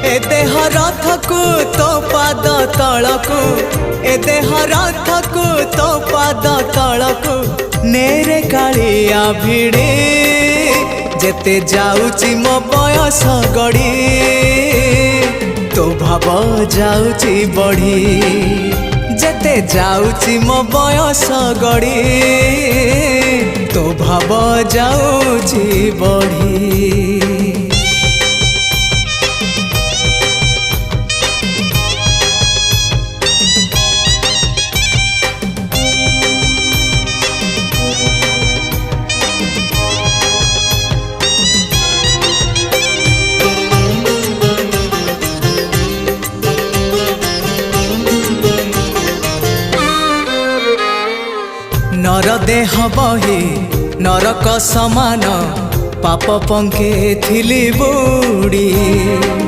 ए देह रथकु तो पाद तलकु ए देह रथकु तो पाद तलकु नेरे कालिया भिड़े जेते जाउची मो बयस गड़ी तो भाव जाउची बढ़ी जेते जाउची मो बयस गड़ी तो भाव जाउची बढ़ी। नर देह बही नरक समान पाप पंखे थिली बुड़ी